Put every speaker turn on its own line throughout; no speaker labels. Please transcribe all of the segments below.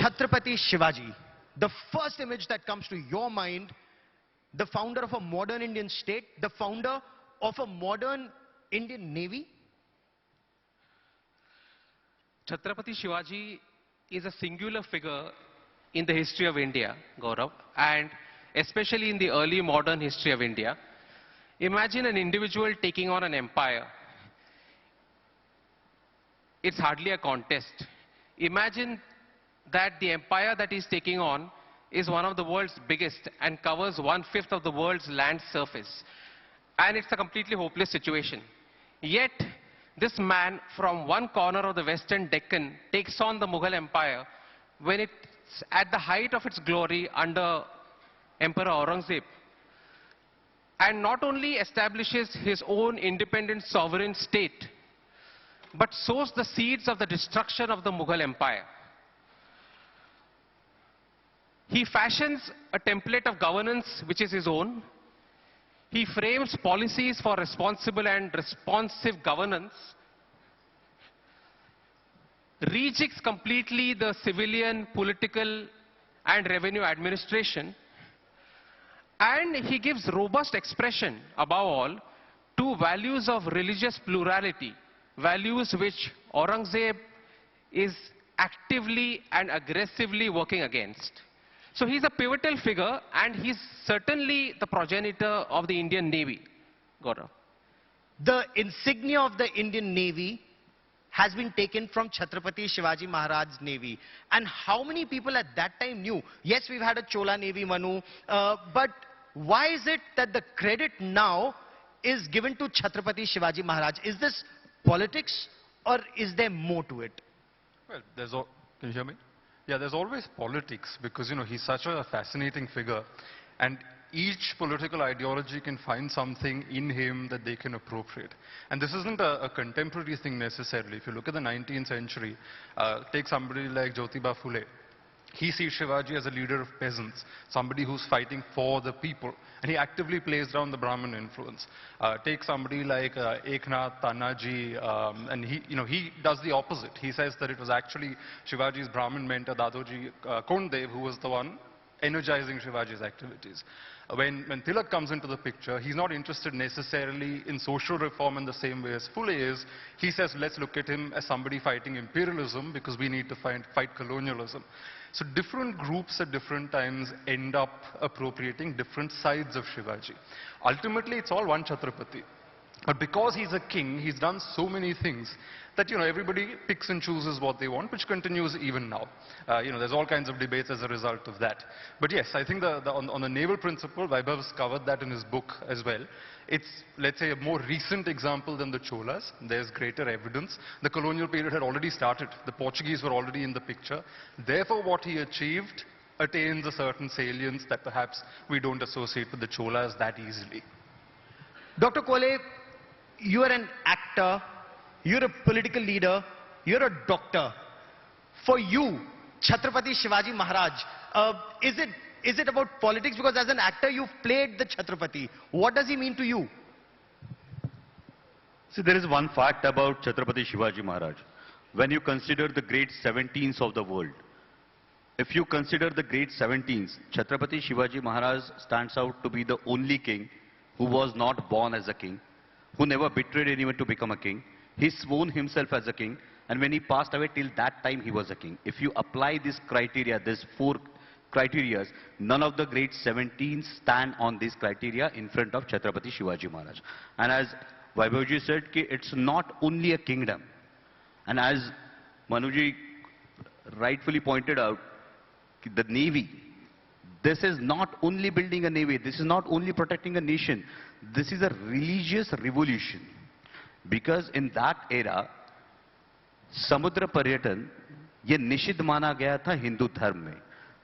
Chhatrapati Shivaji, the first image that comes to your mind, the founder of a modern Indian state, the founder of a modern Indian Navy?
Chhatrapati Shivaji is a singular figure in the history of India, Gaurav, and especially in the early modern history of India. Imagine an individual taking on an empire. It's hardly a contest. Imagine that the empire that he's taking on is one of the world's biggest and covers 1/5 of the world's land surface. And it's a completely hopeless situation. Yet, this man from one corner of the Western Deccan takes on the Mughal Empire when it's at the height of its glory under Emperor Aurangzeb. And not only establishes his own independent sovereign state, but sows the seeds of the destruction of the Mughal Empire. He fashions a template of governance which is his own. He frames policies for responsible and responsive governance, rejigs completely the civilian, political and revenue administration, and he gives robust expression, above all, to values of religious plurality, values which Aurangzeb is actively and aggressively working against. So he's a pivotal figure, and he's certainly the progenitor of the Indian Navy, Gaurav.
The insignia of the Indian Navy has been taken from Chhatrapati Shivaji Maharaj's Navy. And how many people at that time knew? Yes, we've had a Chola Navy, Manu, but why is it that the credit now is given to Chhatrapati Shivaji Maharaj? Is this politics, or is there more to it?
Well, can you hear me? Yeah, there's always politics because, he's such a fascinating figure, and each political ideology can find something in him that they can appropriate. And this isn't a contemporary thing necessarily. If you look at the 19th century, take somebody like Jyotiba Phule. He sees Shivaji as a leader of peasants, somebody who's fighting for the people, and he actively plays down the Brahmin influence. Take somebody like Eknath, Tanaji, and he does the opposite. He says that it was actually Shivaji's Brahmin mentor, Dadoji Kondev, who was the one energizing Shivaji's activities. When Tilak comes into the picture, he's not interested necessarily in social reform in the same way as Phule is. He says, let's look at him as somebody fighting imperialism because we need to fight colonialism. So different groups at different times end up appropriating different sides of Shivaji. Ultimately, it's all one Chhatrapati. But because he's a king, he's done so many things that, everybody picks and chooses what they want, which continues even now. There's all kinds of debates as a result of that. But yes, I think on the naval principle, Vaibhav has covered that in his book as well. It's, let's say, a more recent example than the Cholas. There's greater evidence. The colonial period had already started. The Portuguese were already in the picture. Therefore, what he achieved attains a certain salience that perhaps we don't associate with the Cholas that easily.
Dr. Kole, you are an actor, you're a political leader, you're a doctor. For you, Chhatrapati Shivaji Maharaj, is it about politics? Because as an actor, you've played the Chhatrapati. What does he mean to you?
See, there is one fact about Chhatrapati Shivaji Maharaj. When you consider the great 17s of the world, if you consider the great 17s, Chhatrapati Shivaji Maharaj stands out to be the only king who was not born as a king, who never betrayed anyone to become a king. He sworn himself as a king, and when he passed away, till that time he was a king. If you apply this criteria, these 4 criteria, none of the great 17 stand on this criteria in front of Chhatrapati Shivaji Maharaj. And as Vaibhavji said, it's not only a kingdom. And as Manuji rightfully pointed out, the Navy, this is not only building a Navy, this is not only protecting a nation, this is a religious revolution. Because in that era, Samudra Paryatan, ये निषिद्ध माना गया था हिंदू धर्म में.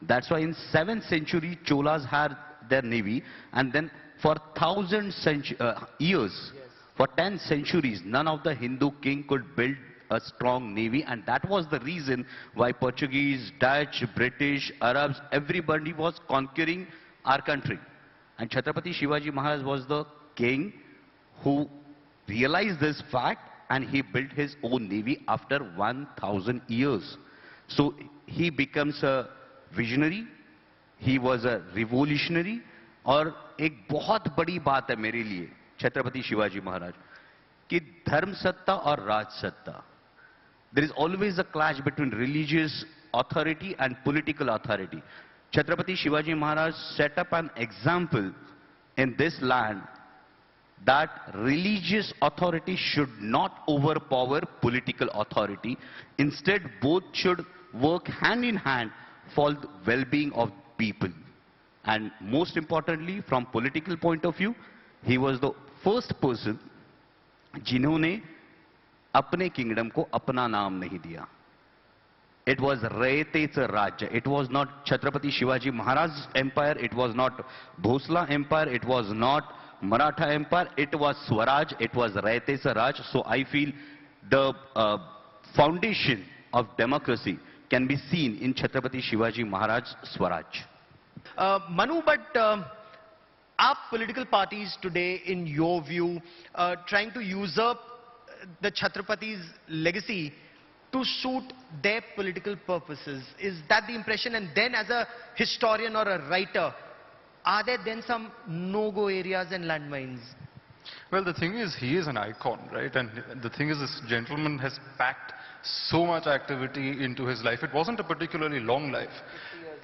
That's why in 7th century, Cholas had their navy, and then for 1,000 years, for 10 centuries, none of the Hindu king could build a strong navy, and that was the reason why Portuguese, Dutch, British, Arabs, everybody was conquering our country. And Chhatrapati Shivaji Maharaj was the king who realized this fact, and he built his own navy after 1,000 years. So he becomes a visionary, he was a revolutionary, और एक बहुत बड़ी बात है मेरे लिए छत्रपति शिवाजी महाराज कि धर्म सत्ता और राज सत्ता. There is always a clash between religious authority and political authority. Chhatrapati Shivaji Maharaj set up an example in this land that religious authority should not overpower political authority. Instead, both should work hand in hand for the well-being of people. And most importantly, from political point of view, he was the first person जिन्होंने अपने kingdom को अपना नाम नहीं दिया. It was रयतेचं राज्य. It was not Chhatrapati Shivaji Maharaj's empire. It was not Bhosla empire. It was not Maratha empire. It was Swaraj. It was रयतेचं Raj. So I feel the foundation of democracy can be seen in Chhatrapati Shivaji Maharaj's Swaraj.
Manu, but are political parties today, in your view, trying to usurp the Chhatrapati's legacy to suit their political purposes? Is that the impression? And then as a historian or a writer, are there then some no-go areas and landmines?
Well, the thing is, he is an icon, right? And the thing is, this gentleman has packed so much activity into his life. It wasn't a particularly long life.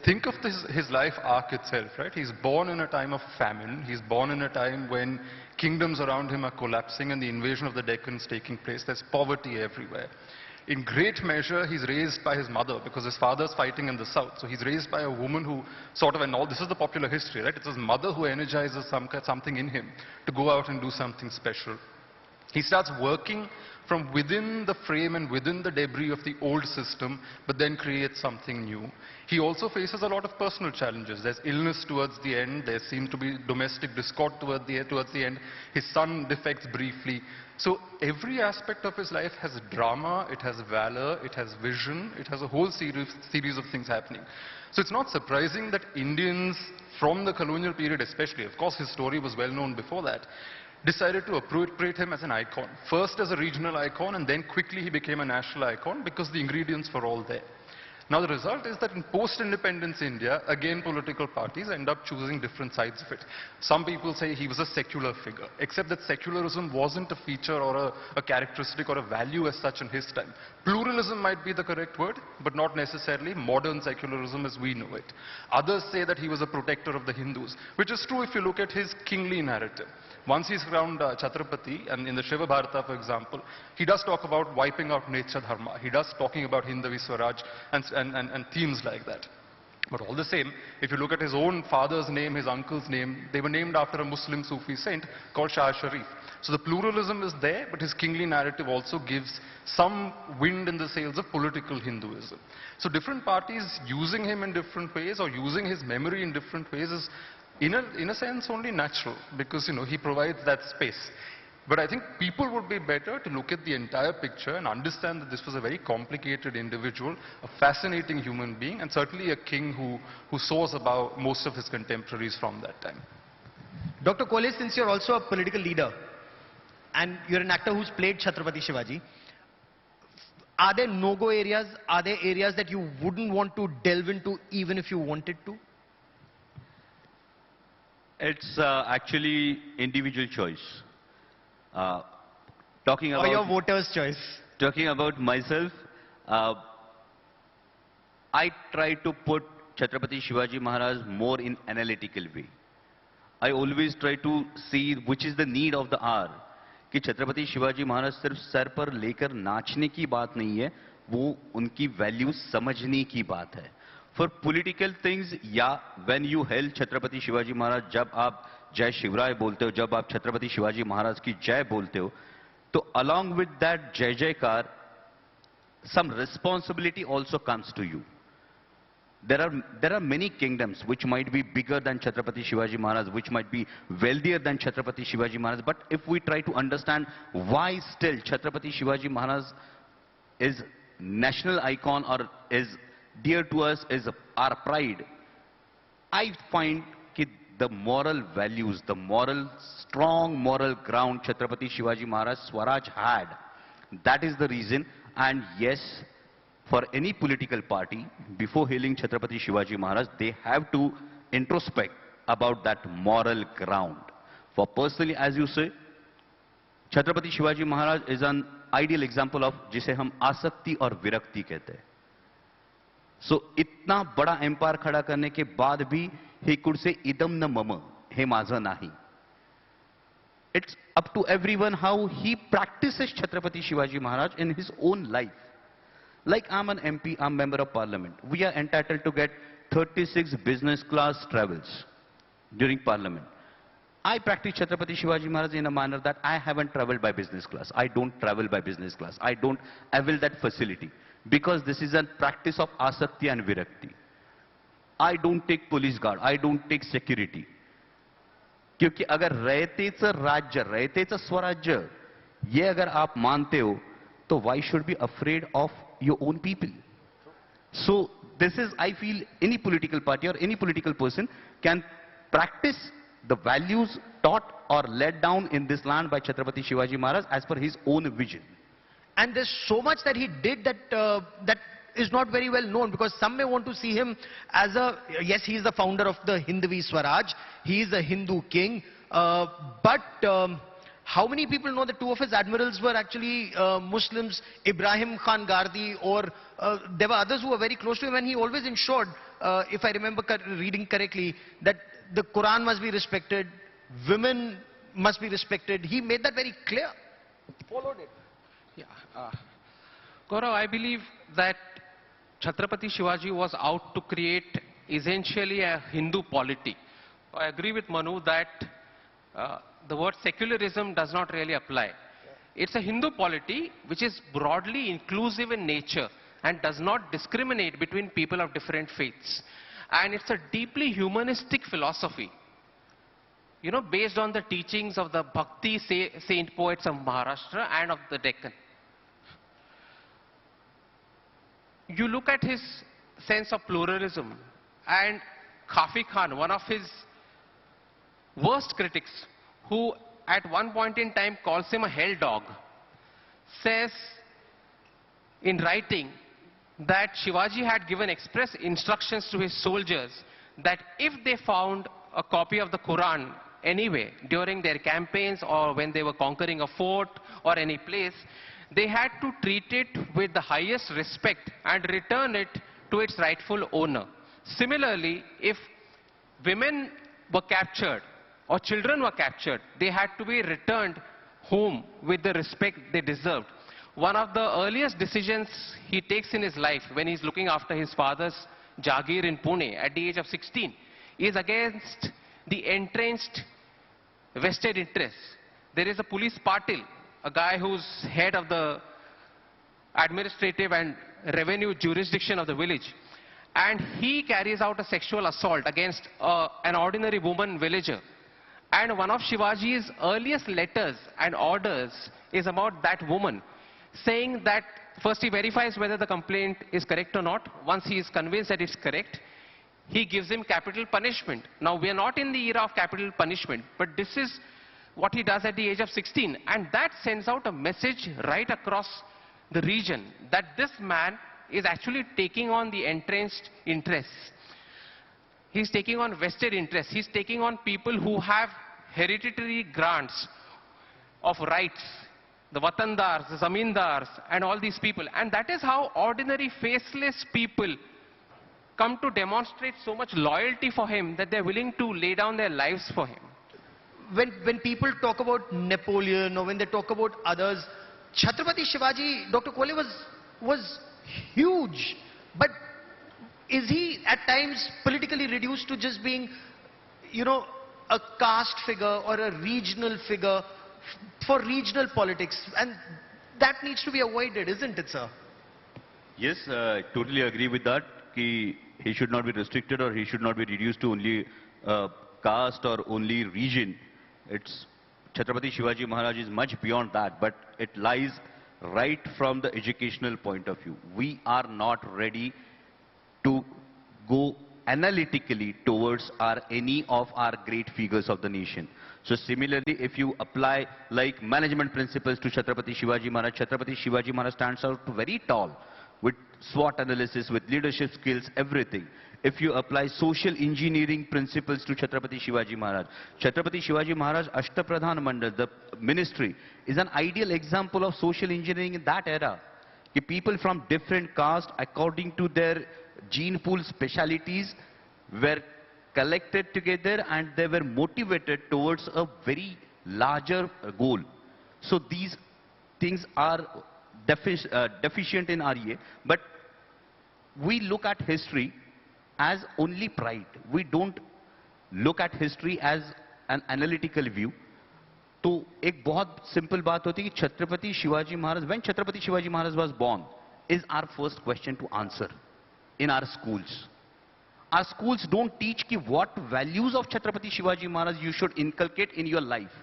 Think of his life arc itself, right? He's born in a time of famine. He's born in a time when kingdoms around him are collapsing and the invasion of the Deccan is taking place. There's poverty everywhere. In great measure, he's raised by his mother because his father's fighting in the south. So he's raised by a woman who sort of, and all this is the popular history, right? It's his mother who energizes something in him to go out and do something special. He starts working from within the frame and within the debris of the old system, but then creates something new. He also faces a lot of personal challenges. There's illness towards the end. There seemed to be domestic discord towards the end. His son defects briefly. So every aspect of his life has drama, it has valor, it has vision, it has a whole series of things happening. So it's not surprising that Indians from the colonial period especially, of course his story was well known before that, decided to appropriate him as an icon. First as a regional icon, and then quickly he became a national icon because the ingredients were all there. Now the result is that in post-independence India, again political parties end up choosing different sides of it. Some people say he was a secular figure, except that secularism wasn't a feature or a characteristic or a value as such in his time. Pluralism might be the correct word, but not necessarily modern secularism as we know it. Others say that he was a protector of the Hindus, which is true if you look at his kingly narrative. Once he's around Chhatrapati, and in the Shiva Bharata, for example, he does talk about wiping out nature dharma. He does talking about Hindavi Swaraj and themes like that. But all the same, if you look at his own father's name, his uncle's name, they were named after a Muslim Sufi saint called Shah Sharif. So the pluralism is there, but his kingly narrative also gives some wind in the sails of political Hinduism. So different parties using him in different ways or using his memory in different ways is in a sense only natural, because he provides that space. But I think people would be better to look at the entire picture and understand that this was a very complicated individual, a fascinating human being, and certainly a king who soars above most of his contemporaries from that time.
Dr. Kole, since you're also a political leader and you're an actor who's played Chhatrapati Shivaji, are there no-go areas? Are there areas that you wouldn't want to delve into even if you wanted to?
It's actually individual choice. Talking about
or your voters' choice.
Talking about myself, I try to put Chhatrapati Shivaji Maharaj more in analytical way. I always try to see which is the need of the hour. कि छत्रपति शिवाजी महाराज सिर्फ sir पर लेकर नाचने की बात नहीं है, वो उनकी वैल्यूज समझने की बात है. For political things, या when you hail Chhatrapati Shivaji महाराज, जब आप जय शिवराय बोलते हो, जब आप छत्रपति शिवाजी महाराज की जय बोलते हो, तो along with that जय जयकार, some responsibility also comes to you. There are many kingdoms which might be bigger than Chhatrapati Shivaji Maharaj, which might be wealthier than Chhatrapati Shivaji Maharaj. But if we try to understand why still Chhatrapati Shivaji Maharaj is national icon or is dear to us, is our pride, I find that the moral values, the strong moral ground Chhatrapati Shivaji Maharaj Swaraj had, that is the reason. And yes, For any political party, before hailing Chhatrapati Shivaji Maharaj, they have to introspect about that moral ground. For personally, as you say, Chhatrapati Shivaji Maharaj is an ideal example of जिसे हम आसक्ति और विरक्ति कहते हैं. So इतना बड़ा empire खड़ा करने के बाद भी he could say idam na mama, हे माझं नाही. It's up to everyone how he practices Chhatrapati Shivaji Maharaj in his own life. Like I'm an MP, I'm member of parliament. We are entitled to get 36 business class travels during parliament. I practice Chhatrapati Shivaji Maharaj in a manner that I haven't traveled by business class. I don't travel by business class. I don't avail that facility. Because this is a practice of asakti and virakti. I don't take police guard. I don't take security. क्योंकि अगर रहतेच राज्य, रहतेच स्वराज्य, ये अगर आप मानते हो, तो why should be afraid of your own people? So this is, I feel, any political party or any political person can practice the values taught or laid down in this land by Chhatrapati Shivaji Maharaj as per his own vision.
And there's so much that he did that that is not very well known, because some may want to see him as a, yes, he is the founder of the Hindvi Swaraj, he is a Hindu king, but how many people know that two of his admirals were actually Muslims, Ibrahim Khan Gardi, or there were others who were very close to him, and he always ensured, if I remember reading correctly, that the Quran must be respected, women must be respected. He made that very clear. Followed it.
Yeah. Gaurav, I believe that Chhatrapati Shivaji was out to create essentially a Hindu polity. I agree with Manu that the word secularism does not really apply. It's a Hindu polity which is broadly inclusive in nature and does not discriminate between people of different faiths. And it's a deeply humanistic philosophy, you know, based on the teachings of the Bhakti saint poets of Maharashtra and of the Deccan. You look at his sense of pluralism, and Kafi Khan, one of his worst critics, who at one point in time calls him a hell dog, says in writing that Shivaji had given express instructions to his soldiers that if they found a copy of the Quran anywhere during their campaigns or when they were conquering a fort or any place, they had to treat it with the highest respect and return it to its rightful owner. Similarly, if women were captured or children were captured, they had to be returned home with the respect they deserved. One of the earliest decisions he takes in his life when he's looking after his father's Jagir in Pune at the age of 16 is against the entrenched vested interests. There is a police patil, a guy who's head of the administrative and revenue jurisdiction of the village, and he carries out a sexual assault against an ordinary woman villager. And one of Shivaji's earliest letters and orders is about that woman, saying that first he verifies whether the complaint is correct or not. Once he is convinced that it's correct, he gives him capital punishment. Now, we are not in the era of capital punishment, but this is what he does at the age of 16. And that sends out a message right across the region that this man is actually taking on the entrenched interests. He's taking on vested interests. He's taking on people who have hereditary grants of rights, the Watandars, the Zamindars, and all these people. And that is how ordinary faceless people come to demonstrate so much loyalty for him that they're willing to lay down their lives for him.
When people talk about Napoleon or when they talk about others, Chhatrapati Shivaji, Dr. Kole, was huge. But is he at times politically reduced to just being, you know, a caste figure or a regional figure for regional politics? And that needs to be avoided, isn't it, sir?
Yes, I totally agree with that. He should not be restricted or he should not be reduced to only caste or only region. It's Chhatrapati Shivaji Maharaj is much beyond that, but it lies right from the educational point of view. We are not ready to go analytically towards any of our great figures of the nation. So similarly, if you apply like management principles to Chhatrapati Shivaji Maharaj stands out very tall. with SWOT analysis, with leadership skills, everything. If you apply social engineering principles to Chhatrapati Shivaji Maharaj, Chhatrapati Shivaji Maharaj Ashtapradhan Mandal, the ministry, is an ideal example of social engineering in that era. The people from different castes, according to their gene pool specialities, were collected together and they were motivated towards a very larger goal. So these things are deficient in REA, but we look at history as only pride. We don't look at history as an analytical view. तो एक बहुत simple बात होती है कि Chhatrapati Shivaji Maharaj, when Chhatrapati Shivaji Maharaj was born, is our first question to answer in our schools. Our schools don't teach कि what values of Chhatrapati Shivaji Maharaj you should inculcate in your life.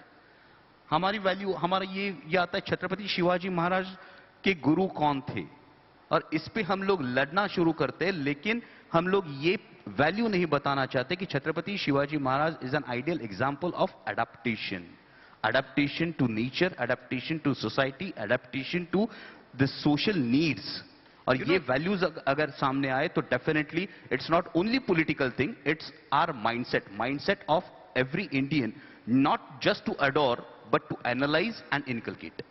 हमारी value, हमारा ये आता है छत्रपति शिवाजी महाराज के गुरु कौन थे, और इस पे हम लोग लड़ना शुरू करते हैं, लेकिन हम लोग ये वैल्यू नहीं बताना चाहते कि Chhatrapati Shivaji Maharaj is an ideal example of adaptation. Adaptation to nature, adaptation to society, adaptation to the social needs. और ये values अगर सामने आए तो definitely it's not only political thing, it's our mindset of every Indian, not just to adore but to analyze and inculcate.